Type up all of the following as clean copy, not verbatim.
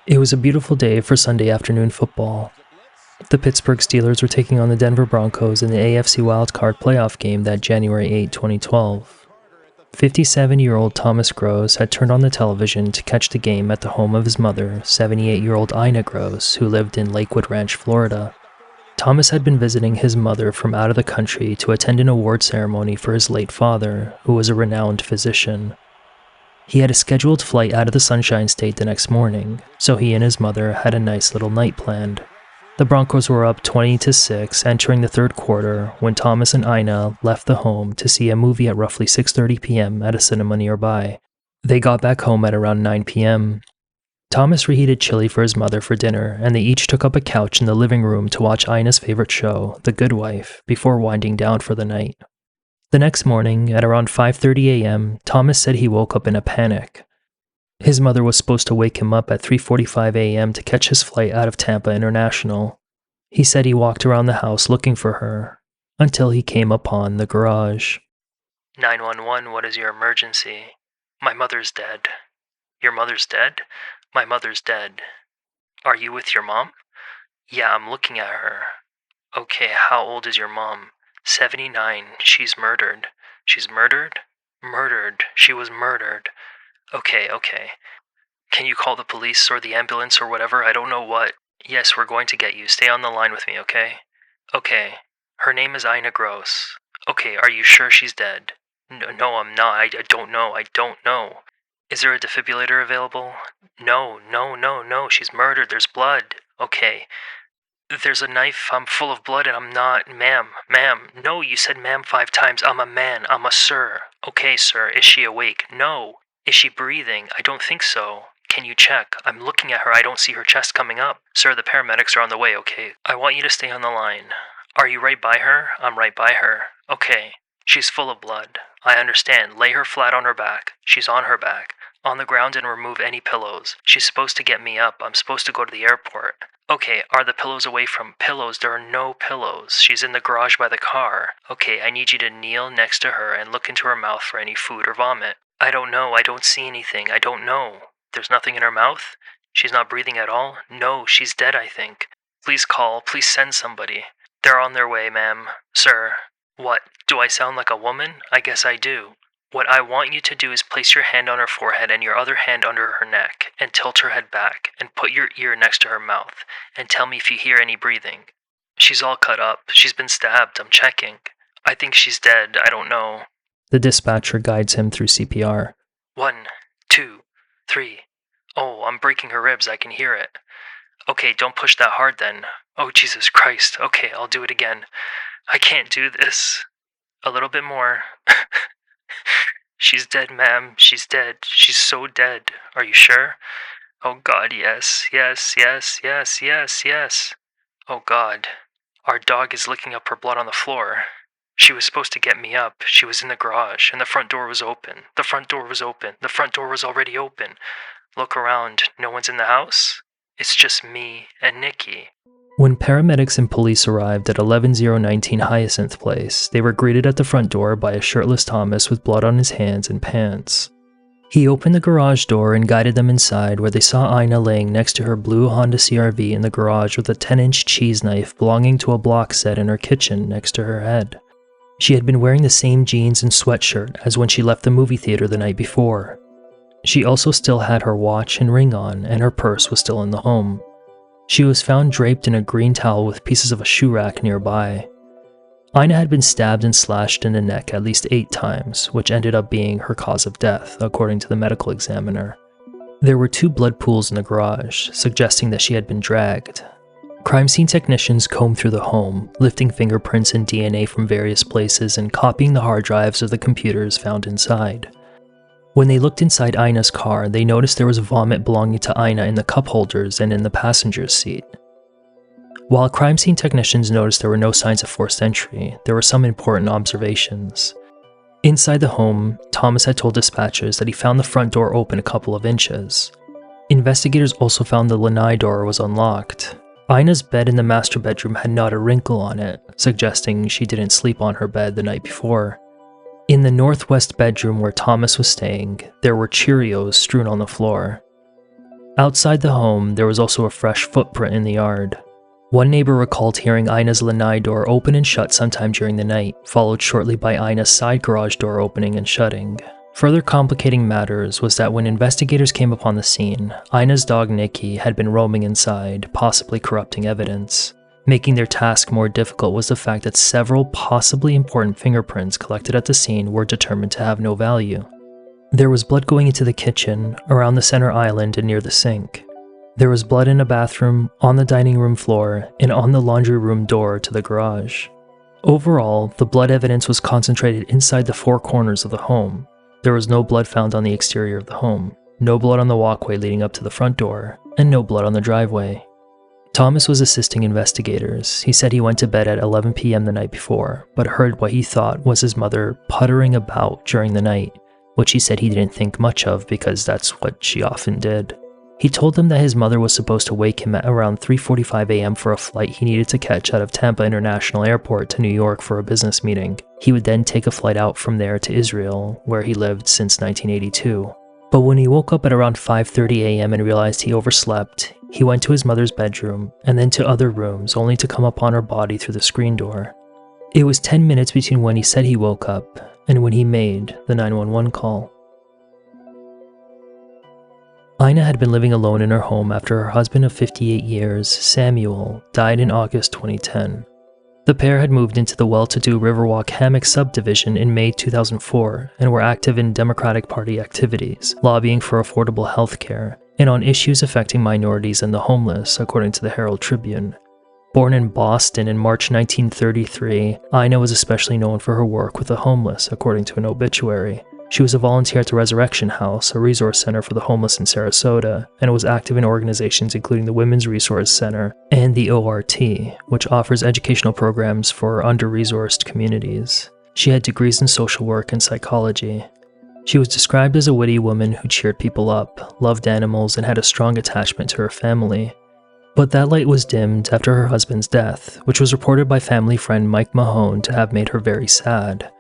It was a beautiful day for Sunday afternoon football. The Pittsburgh Steelers were taking on the Denver Broncos in the AFC Wild Card playoff game that January 8, 2012. 57-year-old Thomas Gross had turned on the television to catch the game at the home of his mother, 78-year-old Ina Gross, who lived in Lakewood Ranch, Florida. Thomas had been visiting his mother from out of the country to attend an award ceremony for his late father, who was a renowned physician. He had a scheduled flight out of the Sunshine State the next morning, so he and his mother had a nice little night planned. The Broncos were up 20-6 entering the third quarter when Thomas and Ina left the home to see a movie at roughly 6:30 p.m. at a cinema nearby. They got back home at around 9 p.m. Thomas reheated chili for his mother for dinner, and they each took up a couch in the living room to watch Ina's favorite show, The Good Wife, before winding down for the night. The next morning, at around 5:30 a.m., Thomas said he woke up in a panic. His mother was supposed to wake him up at 3:45 a.m. to catch his flight out of Tampa International. He said he walked around the house looking for her, until he came upon the garage. 911, what is your emergency? My mother's dead. Your mother's dead? My mother's dead. Are you with your mom? Yeah, I'm looking at her. Okay, how old is your mom? 79. She's murdered. She's murdered? Murdered. She was murdered. Okay. Can you call the police or the ambulance or whatever? I don't know what. Yes, we're going to get you. Stay on the line with me, okay? Okay. Her name is Ina Gross. Okay, are you sure she's dead? No, I'm not. I don't know. I don't know. Is there a defibrillator available? No. She's murdered. There's blood. Okay. There's a knife. I'm full of blood and I'm not. Ma'am. No, you said ma'am 5 times. I'm a man. I'm a sir. Okay, sir. Is she awake? No. Is she breathing? I don't think so. Can you check? I'm looking at her. I don't see her chest coming up. Sir, the paramedics are on the way, okay? I want you to stay on the line. Are you right by her? I'm right by her. Okay. She's full of blood. I understand. Lay her flat on her back. She's on her back. On the ground and remove any pillows. She's supposed to get me up. I'm supposed to go to the airport. Okay, are the pillows away from pillows? There are no pillows. She's in the garage by the car. Okay, I need you to kneel next to her and look into her mouth for any food or vomit. I don't know. I don't see anything. I don't know. There's nothing in her mouth? She's not breathing at all? No, she's dead, I think. Please call. Please send somebody. They're on their way, ma'am. Sir. What? Do I sound like a woman? I guess I do. What I want you to do is place your hand on her forehead and your other hand under her neck, and tilt her head back, and put your ear next to her mouth, and tell me if you hear any breathing. She's all cut up. She's been stabbed. I'm checking. I think she's dead. I don't know. The dispatcher guides him through CPR. 1, 2, 3. Oh, I'm breaking her ribs. I can hear it. Okay, don't push that hard then. Oh, Jesus Christ. Okay, I'll do it again. I can't do this. A little bit more. She's dead, ma'am. She's dead. She's so dead. Are you sure? Oh, God, yes. Oh, God. Our dog is licking up her blood on the floor. She was supposed to get me up. She was in the garage, and the front door was open. The front door was already open. Look around. No one's in the house? It's just me and Nikki. When paramedics and police arrived at 11019 Hyacinth Place, they were greeted at the front door by a shirtless Thomas with blood on his hands and pants. He opened the garage door and guided them inside, where they saw Ina laying next to her blue Honda CR-V in the garage with a 10-inch cheese knife belonging to a block set in her kitchen next to her head. She had been wearing the same jeans and sweatshirt as when she left the movie theater the night before. She also still had her watch and ring on, and her purse was still in the home. She was found draped in a green towel with pieces of a shoe rack nearby. Ina had been stabbed and slashed in the neck at least 8 times, which ended up being her cause of death, according to the medical examiner. There were 2 blood pools in the garage, suggesting that she had been dragged. Crime scene technicians combed through the home, lifting fingerprints and DNA from various places and copying the hard drives of the computers found inside. When they looked inside Ina's car, they noticed there was vomit belonging to Ina in the cup holders and in the passenger's seat. While crime scene technicians noticed there were no signs of forced entry, there were some important observations. Inside the home, Thomas had told dispatchers that he found the front door open a couple of inches. Investigators also found the lanai door was unlocked. Ina's bed in the master bedroom had not a wrinkle on it, suggesting she didn't sleep on her bed the night before. In the northwest bedroom where Thomas was staying, there were Cheerios strewn on the floor. Outside the home, there was also a fresh footprint in the yard. One neighbor recalled hearing Ina's lanai door open and shut sometime during the night, followed shortly by Ina's side garage door opening and shutting. Further complicating matters was that when investigators came upon the scene, Ina's dog Nikki had been roaming inside, possibly corrupting evidence. Making their task more difficult was the fact that several possibly important fingerprints collected at the scene were determined to have no value. There was blood going into the kitchen, around the center island, and near the sink. There was blood in a bathroom, on the dining room floor, and on the laundry room door to the garage. Overall, the blood evidence was concentrated inside the four corners of the home. There was no blood found on the exterior of the home, no blood on the walkway leading up to the front door, and no blood on the driveway. Thomas was assisting investigators. He said he went to bed at 11 p.m. the night before, but heard what he thought was his mother puttering about during the night, which he said he didn't think much of because that's what she often did. He told them that his mother was supposed to wake him at around 3:45 a.m. for a flight he needed to catch out of Tampa International Airport to New York for a business meeting. He would then take a flight out from there to Israel, where he lived since 1982. But when he woke up at around 5:30 a.m. and realized he overslept, he went to his mother's bedroom and then to other rooms only to come upon her body through the screen door. It was 10 minutes between when he said he woke up and when he made the 911 call. Ina had been living alone in her home after her husband of 58 years, Samuel, died in August 2010. The pair had moved into the well-to-do Riverwalk Hammock subdivision in May 2004 and were active in Democratic Party activities, lobbying for affordable health care, and on issues affecting minorities and the homeless, according to the Herald Tribune. Born in Boston in March 1933, Ina was especially known for her work with the homeless, according to an obituary. She was a volunteer at the Resurrection House, a resource center for the homeless in Sarasota, and was active in organizations including the Women's Resource Center and the ORT, which offers educational programs for under-resourced communities. She had degrees in social work and psychology. She was described as a witty woman who cheered people up, loved animals, and had a strong attachment to her family. But that light was dimmed after her husband's death, which was reported by family friend Mike Mahone to have made her very sad.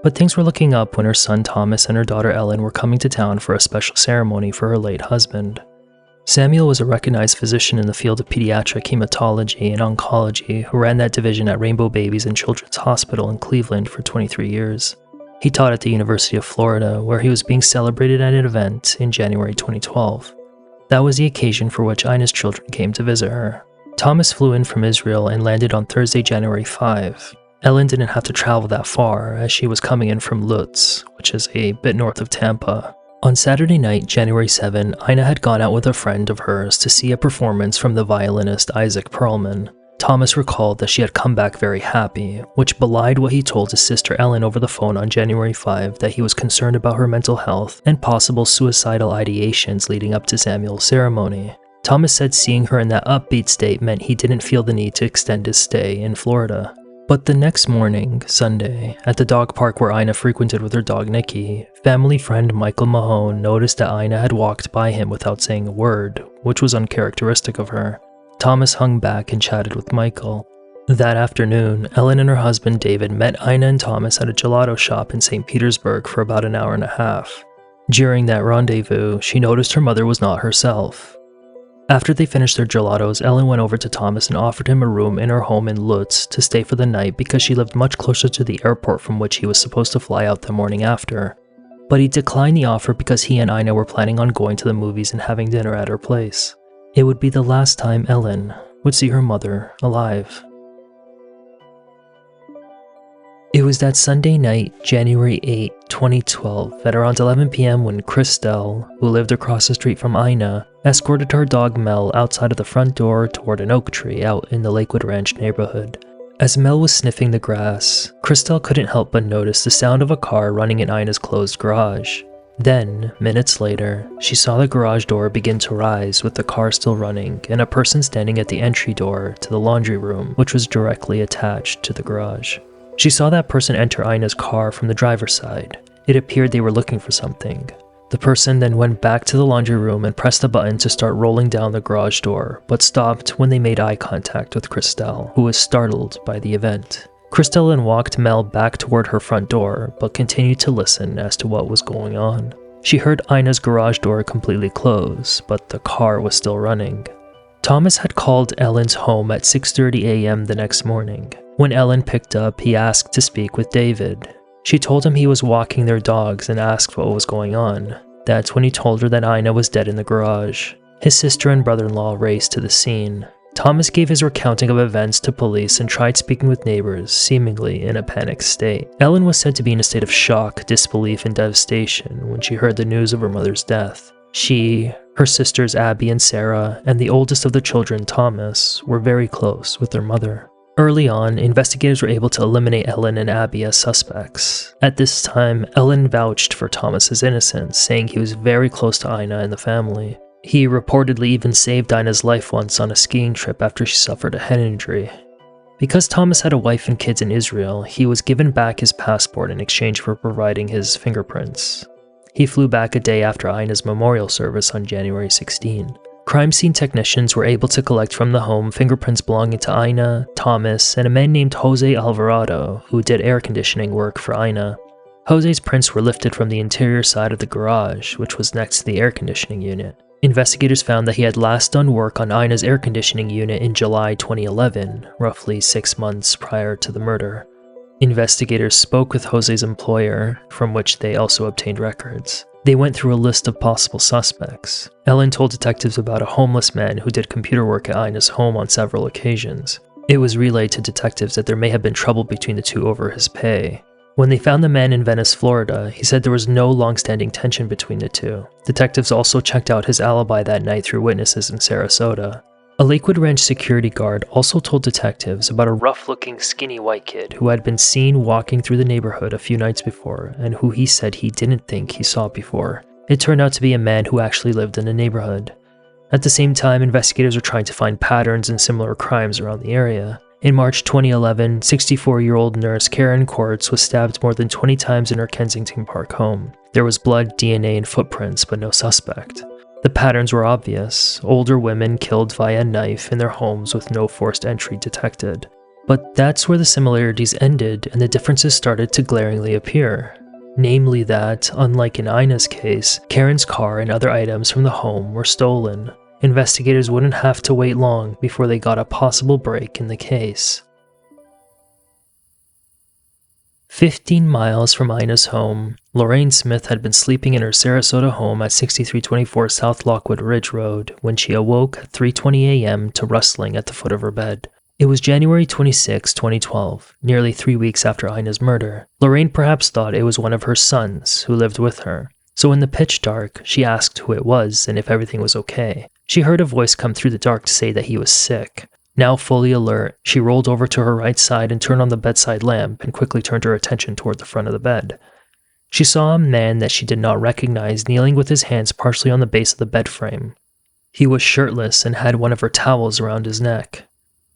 But things were looking up when her son Thomas and her daughter Ellen were coming to town for a special ceremony for her late husband. Samuel was a recognized physician in the field of pediatric hematology and oncology who ran that division at Rainbow Babies and Children's Hospital in Cleveland for 23 years. He taught at the University of Florida, where he was being celebrated at an event in January 2012. That was the occasion for which Ina's children came to visit her. Thomas flew in from Israel and landed on Thursday, January 5. Ellen didn't have to travel that far, as she was coming in from Lutz, which is a bit north of Tampa. On Saturday night, January 7, Ina had gone out with a friend of hers to see a performance from the violinist Isaac Perlman. Thomas recalled that she had come back very happy, which belied what he told his sister Ellen over the phone on January 5 that he was concerned about her mental health and possible suicidal ideations leading up to Samuel's ceremony. Thomas said seeing her in that upbeat state meant he didn't feel the need to extend his stay in Florida. But the next morning, Sunday, at the dog park where Ina frequented with her dog Nikki, family friend Michael Mahone noticed that Ina had walked by him without saying a word, which was uncharacteristic of her. Thomas hung back and chatted with Michael. That afternoon, Ellen and her husband David met Ina and Thomas at a gelato shop in St. Petersburg for about an hour and a half. During that rendezvous, she noticed her mother was not herself. After they finished their gelatos, Ellen went over to Thomas and offered him a room in her home in Lutz to stay for the night because she lived much closer to the airport from which he was supposed to fly out the morning after. But he declined the offer because he and Ina were planning on going to the movies and having dinner at her place. It would be the last time Ellen would see her mother alive. It was that Sunday night, January 8, 2012, at around 11 p.m. when Christelle, who lived across the street from Ina, escorted her dog Mel outside of the front door toward an oak tree out in the Lakewood Ranch neighborhood. As Mel was sniffing the grass, Christelle couldn't help but notice the sound of a car running in Ina's closed garage. Then, minutes later, she saw the garage door begin to rise with the car still running and a person standing at the entry door to the laundry room, which was directly attached to the garage. She saw that person enter Ina's car from the driver's side. It appeared they were looking for something. The person then went back to the laundry room and pressed a button to start rolling down the garage door, but stopped when they made eye contact with Christelle, who was startled by the event. Christelle then walked Mel back toward her front door, but continued to listen as to what was going on. She heard Ina's garage door completely close, but the car was still running. Thomas had called Ellen's home at 6:30 a.m. the next morning. When Ellen picked up, he asked to speak with David. She told him he was walking their dogs and asked what was going on. That's when he told her that Ina was dead in the garage. His sister and brother-in-law raced to the scene. Thomas gave his recounting of events to police and tried speaking with neighbors, seemingly in a panicked state. Ellen was said to be in a state of shock, disbelief, and devastation when she heard the news of her mother's death. She, her sisters Abby and Sarah, and the oldest of the children, Thomas, were very close with their mother. Early on, investigators were able to eliminate Ellen and Abby as suspects. At this time, Ellen vouched for Thomas's innocence, saying he was very close to Ina and the family. He reportedly even saved Ina's life once on a skiing trip after she suffered a head injury. Because Thomas had a wife and kids in Israel, he was given back his passport in exchange for providing his fingerprints. He flew back a day after Ina's memorial service on January 16. Crime scene technicians were able to collect from the home fingerprints belonging to Ina, Thomas, and a man named Jose Alvarado, who did air conditioning work for Ina. Jose's prints were lifted from the interior side of the garage, which was next to the air conditioning unit. Investigators found that he had last done work on Ina's air conditioning unit in July 2011, roughly 6 months prior to the murder. Investigators spoke with Jose's employer, from which they also obtained records. They went through a list of possible suspects. Ellen told detectives about a homeless man who did computer work at Ina's home on several occasions. It was relayed to detectives that there may have been trouble between the two over his pay. When they found the man in Venice, Florida, he said there was no long-standing tension between the two. Detectives also checked out his alibi that night through witnesses in Sarasota. A Lakewood Ranch security guard also told detectives about a rough-looking, skinny white kid who had been seen walking through the neighborhood a few nights before and who he said he didn't think he saw before. It turned out to be a man who actually lived in the neighborhood. At the same time, investigators were trying to find patterns in similar crimes around the area. In March 2011, 64-year-old nurse Karen Courts was stabbed more than 20 times in her Kensington Park home. There was blood, DNA, and footprints, but no suspect. The patterns were obvious: older women killed via knife in their homes with no forced entry detected. But that's where the similarities ended and the differences started to glaringly appear. Namely that, unlike in Ina's case, Karen's car and other items from the home were stolen. Investigators wouldn't have to wait long before they got a possible break in the case. 15 miles from Ina's home, Lorraine Smith had been sleeping in her Sarasota home at 6324 South Lockwood Ridge Road when she awoke at 3:20 a.m. to rustling at the foot of her bed. It was January 26, 2012, nearly 3 weeks after Ina's murder. Lorraine perhaps thought it was one of her sons who lived with her. So in the pitch dark, she asked who it was and if everything was okay. She heard a voice come through the dark to say that he was sick. Now fully alert, she rolled over to her right side and turned on the bedside lamp and quickly turned her attention toward the front of the bed. She saw a man that she did not recognize kneeling with his hands partially on the base of the bed frame. He was shirtless and had one of her towels around his neck.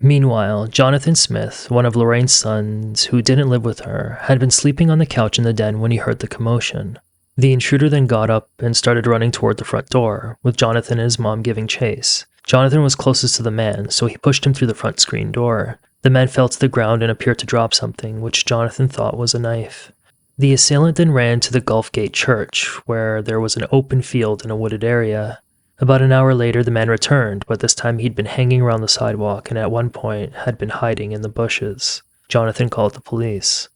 Meanwhile, Jonathan Smith, one of Lorraine's sons who didn't live with her, had been sleeping on the couch in the den when he heard the commotion. The intruder then got up and started running toward the front door, with Jonathan and his mom giving chase. Jonathan was closest to the man, so he pushed him through the front screen door. The man fell to the ground and appeared to drop something, which Jonathan thought was a knife. The assailant then ran to the Gulf Gate Church, where there was an open field in a wooded area. About an hour later, the man returned, but this time he'd been hanging around the sidewalk and at one point had been hiding in the bushes. Jonathan called the police.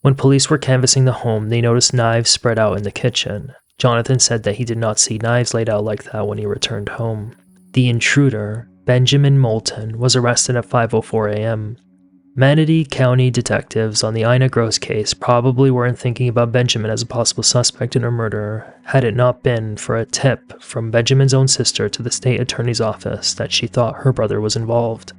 When police were canvassing the home, they noticed knives spread out in the kitchen. Jonathan said that he did not see knives laid out like that when he returned home. The intruder, Benjamin Moulton, was arrested at 5:04 a.m. Manatee County detectives on the Ina Gross case probably weren't thinking about Benjamin as a possible suspect in her murder, had it not been for a tip from Benjamin's own sister to the state attorney's office that she thought her brother was involved.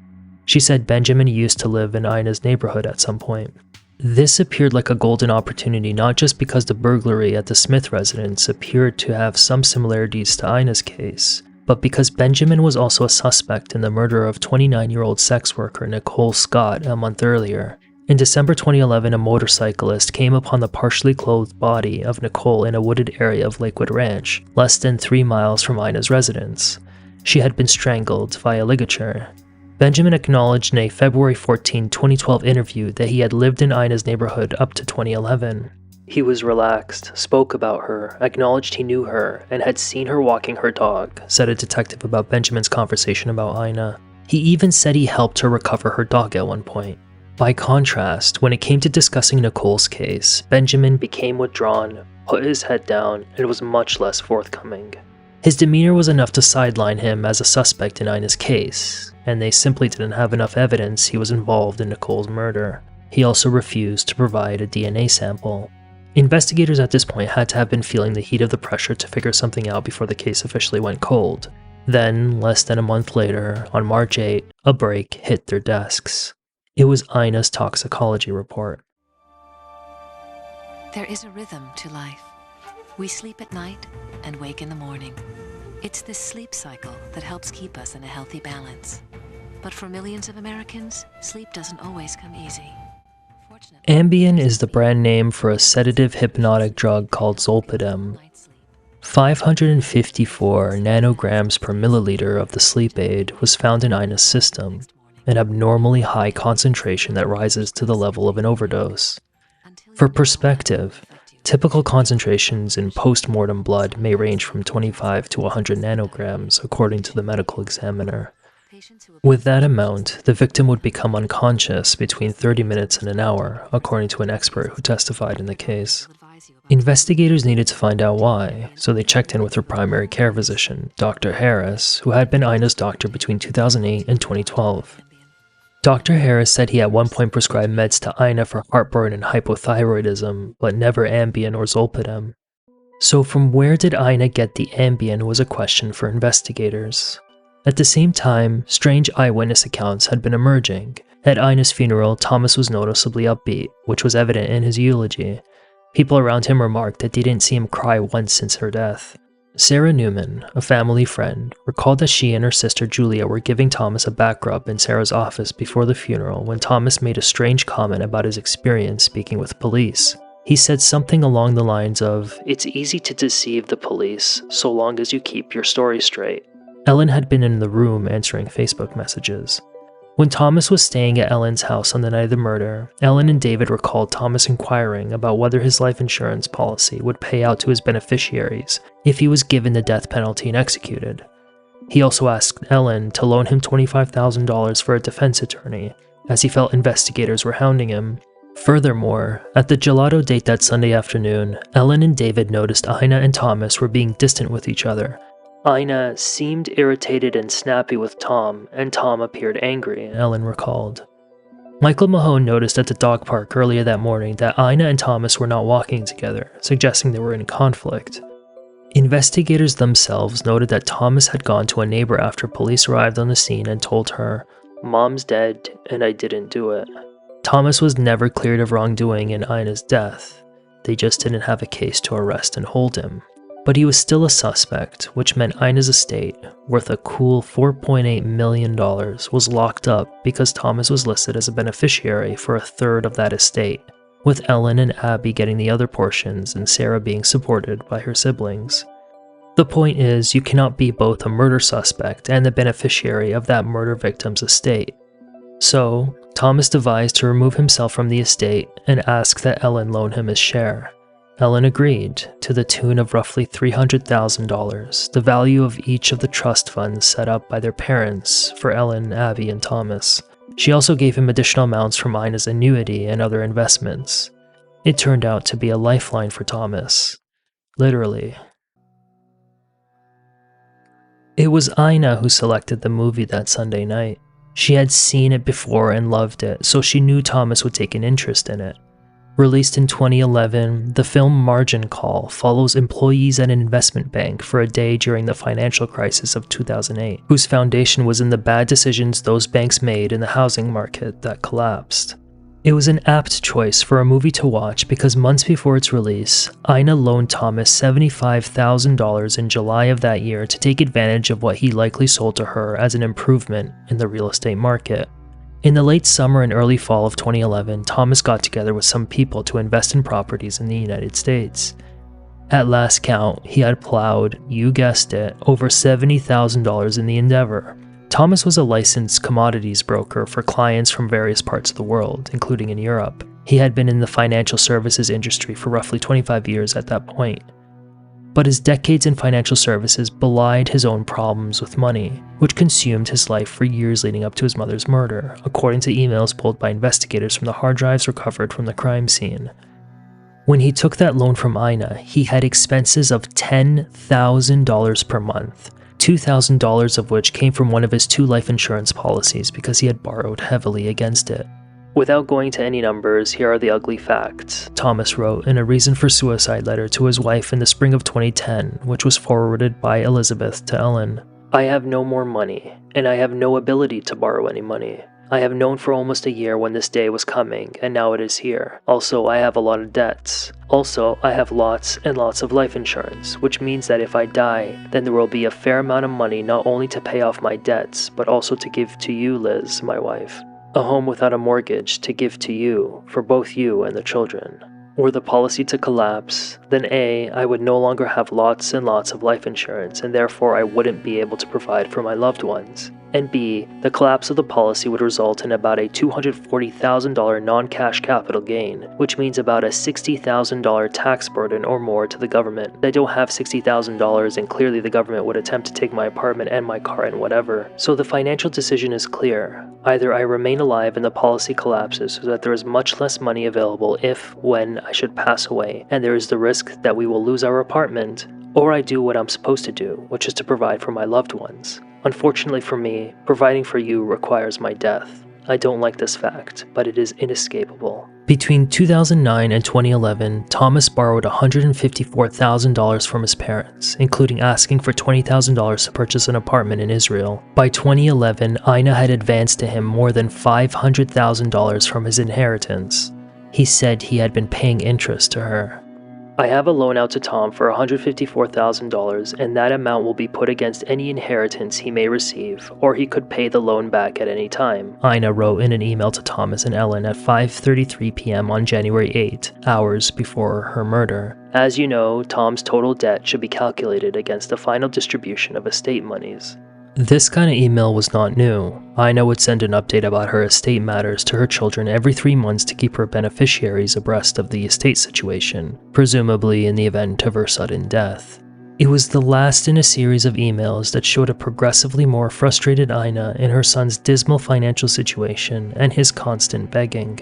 She said Benjamin used to live in Ina's neighborhood at some point. This appeared like a golden opportunity not just because the burglary at the Smith residence appeared to have some similarities to Ina's case, but because Benjamin was also a suspect in the murder of 29-year-old sex worker Nicole Scott a month earlier. In December 2011, a motorcyclist came upon the partially clothed body of Nicole in a wooded area of Lakewood Ranch, less than 3 miles from Ina's residence. She had been strangled via ligature. Benjamin acknowledged in a February 14, 2012 interview that he had lived in Ina's neighborhood up to 2011. He was relaxed, spoke about her, acknowledged he knew her, and had seen her walking her dog, said a detective about Benjamin's conversation about Ina. He even said he helped her recover her dog at one point. By contrast, when it came to discussing Nicole's case, Benjamin became withdrawn, put his head down, and was much less forthcoming. His demeanor was enough to sideline him as a suspect in Ina's case, and they simply didn't have enough evidence he was involved in Nicole's murder. He also refused to provide a DNA sample. Investigators at this point had to have been feeling the heat of the pressure to figure something out before the case officially went cold. Then, less than a month later, on March 8, a break hit their desks. It was Ina's toxicology report. There is a rhythm to life. We sleep at night and wake in the morning. It's this sleep cycle that helps keep us in a healthy balance. But for millions of Americans, sleep doesn't always come easy. Ambien is the brand name for a sedative hypnotic drug called Zolpidem. 554 nanograms per milliliter of the sleep aid was found in Ina's system, an abnormally high concentration that rises to the level of an overdose. For perspective, typical concentrations in post-mortem blood may range from 25 to 100 nanograms, according to the medical examiner. With that amount, the victim would become unconscious between 30 minutes and an hour, according to an expert who testified in the case. Investigators needed to find out why, so they checked in with her primary care physician, Dr. Harris, who had been Ina's doctor between 2008 and 2012. Dr. Harris said he at one point prescribed meds to Ina for heartburn and hypothyroidism, but never Ambien or Zolpidem. So from where did Ina get the Ambien was a question for investigators. At the same time, strange eyewitness accounts had been emerging. At Ina's funeral, Thomas was noticeably upbeat, which was evident in his eulogy. People around him remarked that they didn't see him cry once since her death. Sarah Newman, a family friend, recalled that she and her sister Julia were giving Thomas a back rub in Sarah's office before the funeral when Thomas made a strange comment about his experience speaking with police. He said something along the lines of, "It's easy to deceive the police, so long as you keep your story straight." Ellen had been in the room answering Facebook messages. When Thomas was staying at Ellen's house on the night of the murder, Ellen and David recalled Thomas inquiring about whether his life insurance policy would pay out to his beneficiaries if he was given the death penalty and executed. He also asked Ellen to loan him $25,000 for a defense attorney, as he felt investigators were hounding him. Furthermore, at the gelato date that Sunday afternoon, Ellen and David noticed Ina and Thomas were being distant with each other. Ina seemed irritated and snappy with Tom, and Tom appeared angry, Ellen recalled. Michael Mahone noticed at the dog park earlier that morning that Ina and Thomas were not walking together, suggesting they were in conflict. Investigators themselves noted that Thomas had gone to a neighbor after police arrived on the scene and told her, "Mom's dead, and I didn't do it." Thomas was never cleared of wrongdoing in Ina's death. They just didn't have a case to arrest and hold him. But he was still a suspect, which meant Ina's estate, worth a cool $4.8 million, was locked up because Thomas was listed as a beneficiary for a third of that estate, with Ellen and Abby getting the other portions and Sarah being supported by her siblings. The point is, you cannot be both a murder suspect and the beneficiary of that murder victim's estate. So, Thomas devised to remove himself from the estate and ask that Ellen loan him his share. Ellen agreed, to the tune of roughly $300,000, the value of each of the trust funds set up by their parents for Ellen, Abby, and Thomas. She also gave him additional amounts from Ina's annuity and other investments. It turned out to be a lifeline for Thomas. Literally. It was Ina who selected the movie that Sunday night. She had seen it before and loved it, so she knew Thomas would take an interest in it. Released in 2011, the film Margin Call follows employees at an investment bank for a day during the financial crisis of 2008, whose foundation was in the bad decisions those banks made in the housing market that collapsed. It was an apt choice for a movie to watch because months before its release, Ina loaned Thomas $75,000 in July of that year to take advantage of what he likely sold to her as an improvement in the real estate market. In the late summer and early fall of 2011, Thomas got together with some people to invest in properties in the United States. At last count, he had plowed, you guessed it, over $70,000 in the endeavor. Thomas was a licensed commodities broker for clients from various parts of the world, including in Europe. He had been in the financial services industry for roughly 25 years at that point. But his decades in financial services belied his own problems with money, which consumed his life for years leading up to his mother's murder, according to emails pulled by investigators from the hard drives recovered from the crime scene. When he took that loan from Ina, he had expenses of $10,000 per month, $2,000 of which came from one of his 2 life insurance policies because he had borrowed heavily against it. Without going to any numbers, here are the ugly facts, Thomas wrote in a reason for suicide letter to his wife in the spring of 2010, which was forwarded by Elizabeth to Ellen. I have no more money, and I have no ability to borrow any money. I have known for almost a year when this day was coming, and now it is here. Also, I have a lot of debts. Also, I have lots and lots of life insurance, which means that if I die, then there will be a fair amount of money not only to pay off my debts, but also to give to you, Liz, my wife. A home without a mortgage to give to you, for both you and the children. Were the policy to collapse, then A, I would no longer have lots and lots of life insurance, and therefore I wouldn't be able to provide for my loved ones. And B, the collapse of the policy would result in about a $240,000 non-cash capital gain, which means about a $60,000 tax burden or more to the government. I don't have $60,000 and clearly the government would attempt to take my apartment and my car and whatever. So the financial decision is clear. Either I remain alive and the policy collapses so that there is much less money available if, when I should pass away, and there is the risk that we will lose our apartment, or I do what I'm supposed to do, which is to provide for my loved ones. Unfortunately for me, providing for you requires my death. I don't like this fact, but it is inescapable. Between 2009 and 2011, Thomas borrowed $154,000 from his parents, including asking for $20,000 to purchase an apartment in Israel. By 2011, Ina had advanced to him more than $500,000 from his inheritance. He said he had been paying interest to her. I have a loan out to Tom for $154,000, and that amount will be put against any inheritance he may receive, or he could pay the loan back at any time, Ina wrote in an email to Thomas and Ellen at 5:33 p.m. on January 8, hours before her murder. As you know, Tom's total debt should be calculated against the final distribution of estate monies. This kind of email was not new. Ina would send an update about her estate matters to her children every 3 months to keep her beneficiaries abreast of the estate situation, presumably in the event of her sudden death. It was the last in a series of emails that showed a progressively more frustrated Ina in her son's dismal financial situation and his constant begging.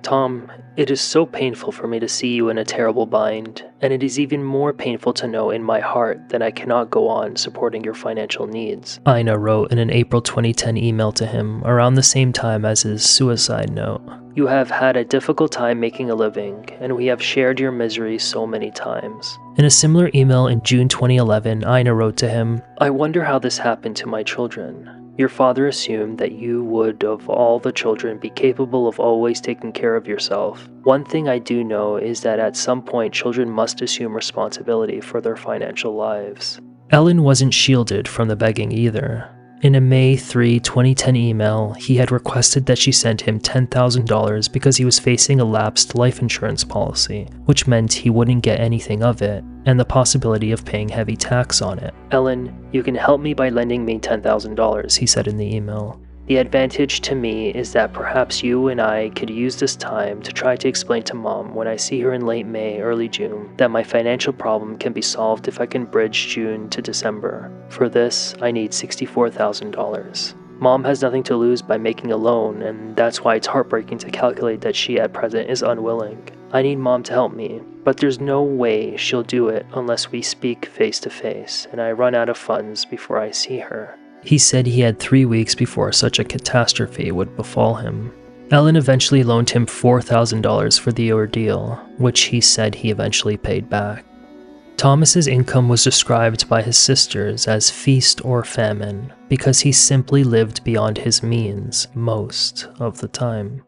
Tom, it is so painful for me to see you in a terrible bind, and it is even more painful to know in my heart that I cannot go on supporting your financial needs, Ina wrote in an April 2010 email to him around the same time as his suicide note. You have had a difficult time making a living, and we have shared your misery so many times. In a similar email in June 2011, Ina wrote to him, I wonder how this happened to my children. Your father assumed that you would, of all the children, be capable of always taking care of yourself. One thing I do know is that at some point children must assume responsibility for their financial lives. Ellen wasn't shielded from the begging either. In a May 3, 2010 email, he had requested that she send him $10,000 because he was facing a lapsed life insurance policy, which meant he wouldn't get anything of it, and the possibility of paying heavy tax on it. Ellen, you can help me by lending me $10,000, he said in the email. The advantage to me is that perhaps you and I could use this time to try to explain to Mom when I see her in late May, early June, that my financial problem can be solved if I can bridge June to December. For this, I need $64,000. Mom has nothing to lose by making a loan, and that's why it's heartbreaking to calculate that she at present is unwilling. I need Mom to help me, but there's no way she'll do it unless we speak face to face, and I run out of funds before I see her. He said he had 3 weeks before such a catastrophe would befall him. Ellen eventually loaned him $4,000 for the ordeal, which he said he eventually paid back. Thomas's income was described by his sisters as feast or famine because he simply lived beyond his means most of the time.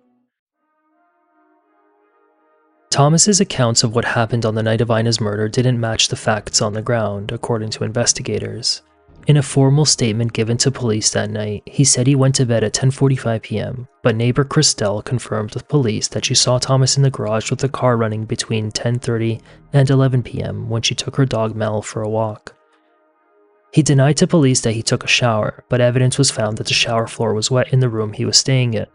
Thomas's accounts of what happened on the night of Ina's murder didn't match the facts on the ground, according to investigators. In a formal statement given to police that night, he said he went to bed at 10:45 p.m., but neighbor Christelle confirmed with police that she saw Thomas in the garage with the car running between 10:30 and 11 p.m. when she took her dog Mel for a walk. He denied to police that he took a shower, but evidence was found that the shower floor was wet in the room he was staying in.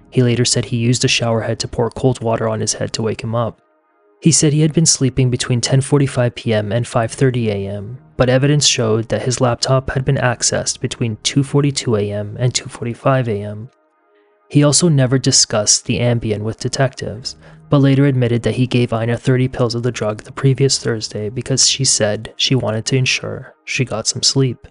He later said he used a shower head to pour cold water on his head to wake him up. He said he had been sleeping between 10:45 p.m. and 5:30 a.m., but evidence showed that his laptop had been accessed between 2:42 a.m. and 2:45 a.m. He also never discussed the Ambien with detectives, but later admitted that he gave Ina 30 pills of the drug the previous Thursday because she said she wanted to ensure she got some sleep.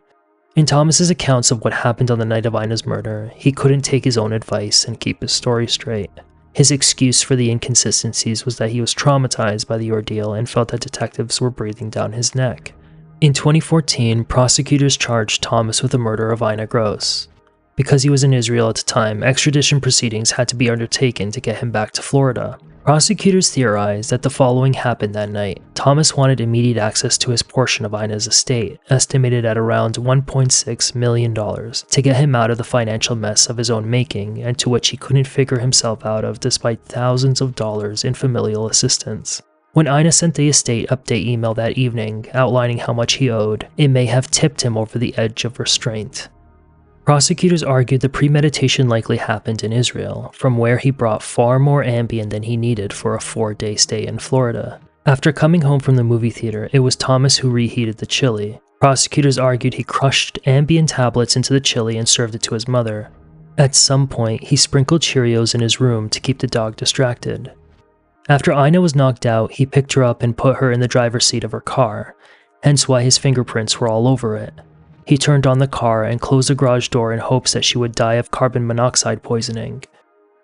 In Thomas's accounts of what happened on the night of Ina's murder, he couldn't take his own advice and keep his story straight. His excuse for the inconsistencies was that he was traumatized by the ordeal and felt that detectives were breathing down his neck. In 2014, prosecutors charged Thomas with the murder of Ina Gross. Because he was in Israel at the time, extradition proceedings had to be undertaken to get him back to Florida. Prosecutors theorized that the following happened that night. Thomas wanted immediate access to his portion of Ina's estate, estimated at around $1.6 million, to get him out of the financial mess of his own making, and to which he couldn't figure himself out of despite thousands of dollars in familial assistance. When Ina sent the estate update email that evening, outlining how much he owed, it may have tipped him over the edge of restraint. Prosecutors argued the premeditation likely happened in Israel, from where he brought far more Ambien than he needed for a 4-day stay in Florida. After coming home from the movie theater, it was Thomas who reheated the chili. Prosecutors argued he crushed Ambien tablets into the chili and served it to his mother. At some point, he sprinkled Cheerios in his room to keep the dog distracted. After Ina was knocked out, he picked her up and put her in the driver's seat of her car, hence why his fingerprints were all over it. He turned on the car and closed the garage door in hopes that she would die of carbon monoxide poisoning.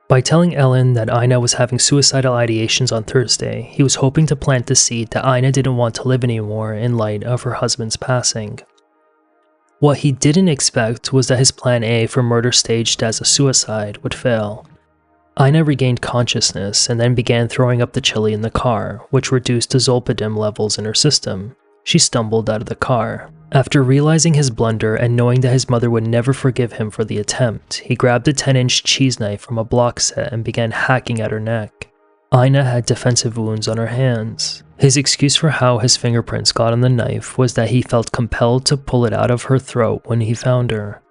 By telling Ellen that Ina was having suicidal ideations on Thursday, he was hoping to plant the seed that Ina didn't want to live anymore in light of her husband's passing. What he didn't expect was that his plan A for murder staged as a suicide would fail. Ina regained consciousness and then began throwing up the chili in the car, which reduced the zolpidem levels in her system. She stumbled out of the car. After realizing his blunder and knowing that his mother would never forgive him for the attempt, he grabbed a 10-inch cheese knife from a block set and began hacking at her neck. Ina had defensive wounds on her hands. His excuse for how his fingerprints got on the knife was that he felt compelled to pull it out of her throat when he found her.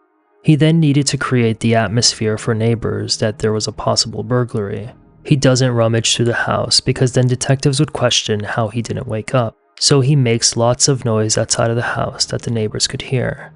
He then needed to create the atmosphere for neighbors that there was a possible burglary. He doesn't rummage through the house because then detectives would question how he didn't wake up. So he makes lots of noise outside of the house that the neighbors could hear.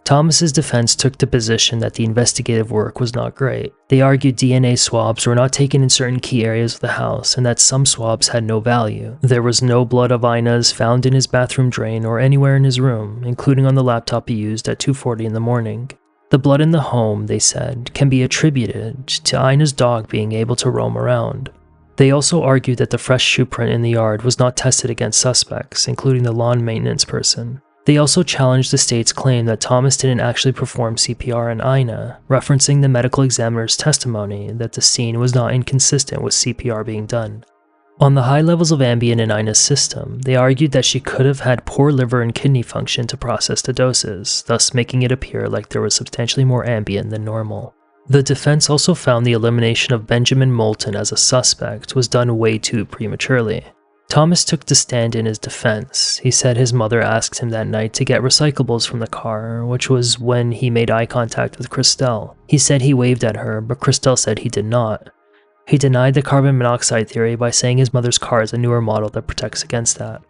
Thomas's defense took the position that the investigative work was not great. They argued DNA swabs were not taken in certain key areas of the house and that some swabs had no value. There was no blood of Ina's found in his bathroom drain or anywhere in his room, including on the laptop he used at 2:40 in the morning. The blood in the home, they said, can be attributed to Ina's dog being able to roam around. They also argued that the fresh shoe print in the yard was not tested against suspects, including the lawn maintenance person. They also challenged the state's claim that Thomas didn't actually perform CPR on Ina, referencing the medical examiner's testimony that the scene was not inconsistent with CPR being done. On the high levels of Ambien in Ina's system, they argued that she could have had poor liver and kidney function to process the doses, thus making it appear like there was substantially more Ambien than normal. The defense also found the elimination of Benjamin Moulton as a suspect was done way too prematurely. Thomas took the stand in his defense. He said his mother asked him that night to get recyclables from the car, which was when he made eye contact with Christelle. He said he waved at her, but Christelle said he did not. He denied the carbon monoxide theory by saying his mother's car is a newer model that protects against that.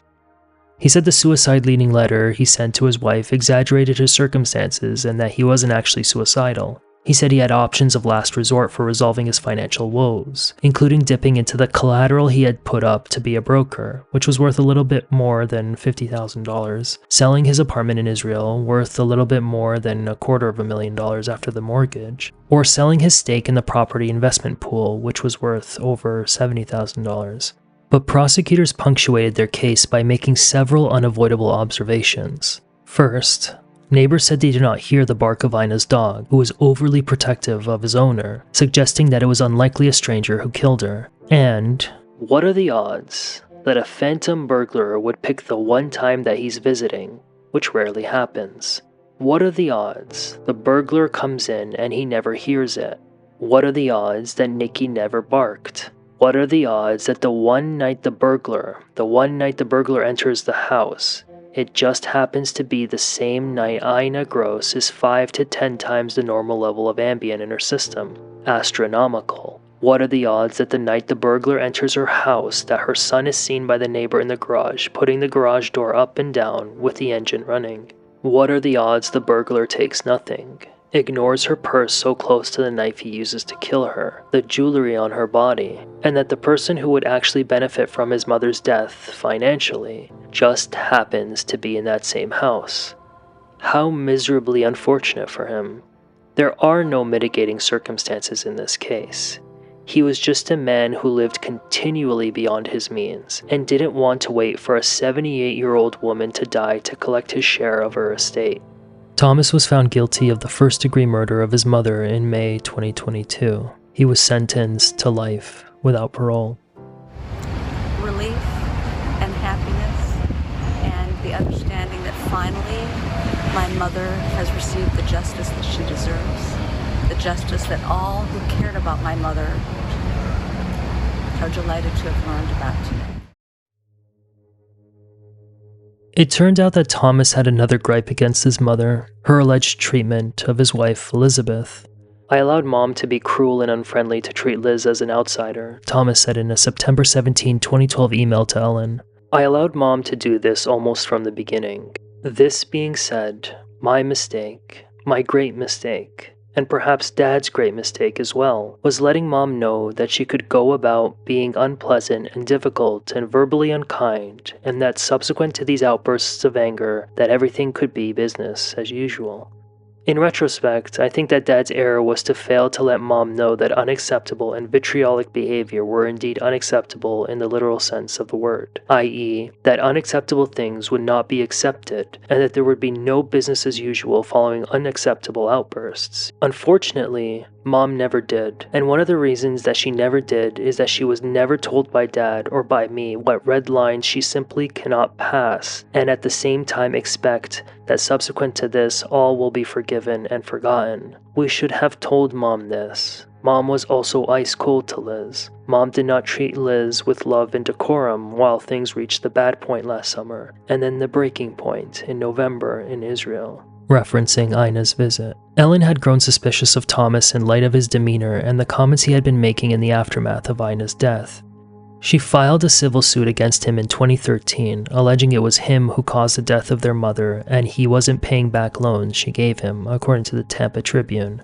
He said the suicide-leading letter he sent to his wife exaggerated his circumstances and that he wasn't actually suicidal. He said he had options of last resort for resolving his financial woes, including dipping into the collateral he had put up to be a broker, which was worth a little bit more than $50,000, selling his apartment in Israel, worth a little bit more than $250,000 after the mortgage, or selling his stake in the property investment pool, which was worth over $70,000. But prosecutors punctuated their case by making several unavoidable observations. First, neighbors said they did not hear the bark of Ina's dog, who was overly protective of his owner, suggesting that it was unlikely a stranger who killed her. And, what are the odds that a phantom burglar would pick the one time that he's visiting, which rarely happens? What are the odds the burglar comes in and he never hears it? What are the odds that Nikki never barked? What are the odds that the one night the burglar enters the house, It just happens to be the same night Ina Gross is 5 to 10 times the normal level of Ambien in her system. Astronomical. What are the odds that the night the burglar enters her house that her son is seen by the neighbor in the garage putting the garage door up and down with the engine running? What are the odds the burglar takes nothing, ignores her purse so close to the knife he uses to kill her, the jewelry on her body, and that the person who would actually benefit from his mother's death financially just happens to be in that same house? How miserably unfortunate for him. There are no mitigating circumstances in this case. He was just a man who lived continually beyond his means and didn't want to wait for a 78-year-old woman to die to collect his share of her estate. Thomas was found guilty of the first-degree murder of his mother in May 2022. He was sentenced to life without parole. Relief and happiness and the understanding that finally my mother has received the justice that she deserves. The justice that all who cared about my mother are delighted to have learned about today. It turned out that Thomas had another gripe against his mother, her alleged treatment of his wife, Elizabeth. I allowed Mom to be cruel and unfriendly to treat Liz as an outsider, Thomas said in a September 17, 2012 email to Ellen. I allowed Mom to do this almost from the beginning. This being said, my mistake, my great mistake, and perhaps Dad's great mistake as well, was letting Mom know that she could go about being unpleasant and difficult and verbally unkind, and that subsequent to these outbursts of anger, that everything could be business as usual. In retrospect, I think that Dad's error was to fail to let Mom know that unacceptable and vitriolic behavior were indeed unacceptable in the literal sense of the word, i.e., that unacceptable things would not be accepted, and that there would be no business as usual following unacceptable outbursts. Unfortunately, Mom never did, and one of the reasons that she never did is that she was never told by Dad or by me what red lines she simply cannot pass, and at the same time expect that subsequent to this all will be forgiven and forgotten. We should have told Mom this. Mom was also ice cold to Liz. Mom did not treat Liz with love and decorum while things reached the bad point last summer, and then the breaking point in November in Israel. Referencing Ina's visit. Ellen had grown suspicious of Thomas in light of his demeanor and the comments he had been making in the aftermath of Ina's death. She filed a civil suit against him in 2013, alleging it was him who caused the death of their mother and he wasn't paying back loans she gave him, according to the Tampa Tribune.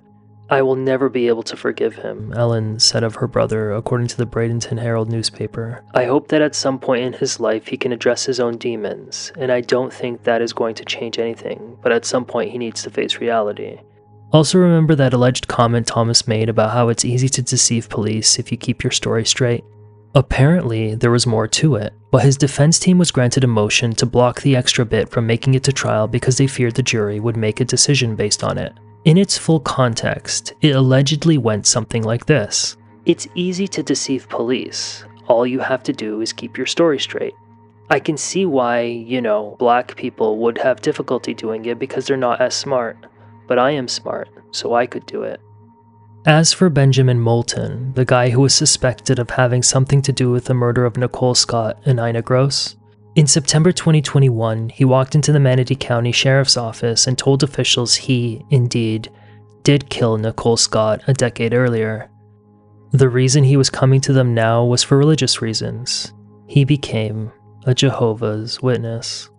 I will never be able to forgive him, Ellen said of her brother, according to the Bradenton Herald newspaper. I hope that at some point in his life he can address his own demons, and I don't think that is going to change anything, but at some point he needs to face reality. Also remember that alleged comment Thomas made about how it's easy to deceive police if you keep your story straight? Apparently, there was more to it, but his defense team was granted a motion to block the extra bit from making it to trial because they feared the jury would make a decision based on it. In its full context, it allegedly went something like this. It's easy to deceive police. All you have to do is keep your story straight. I can see why, black people would have difficulty doing it because they're not as smart. But I am smart, so I could do it. As for Benjamin Moulton, the guy who was suspected of having something to do with the murder of Nicole Scott and Ina Gross, in September 2021, he walked into the Manatee County Sheriff's Office and told officials he, indeed, did kill Nicole Scott a decade earlier. The reason he was coming to them now was for religious reasons. He became a Jehovah's Witness.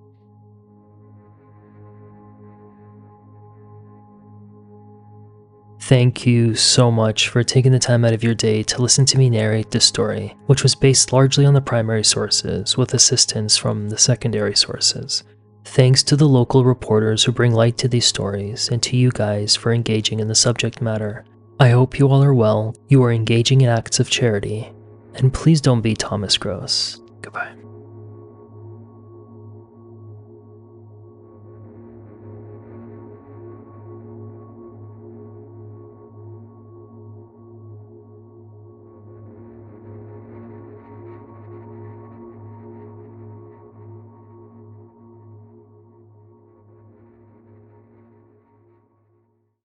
Thank you so much for taking the time out of your day to listen to me narrate this story, which was based largely on the primary sources with assistance from the secondary sources. Thanks to the local reporters who bring light to these stories, and to you guys for engaging in the subject matter. I hope you all are well, you are engaging in acts of charity, and please don't be Thomas Gross. Goodbye.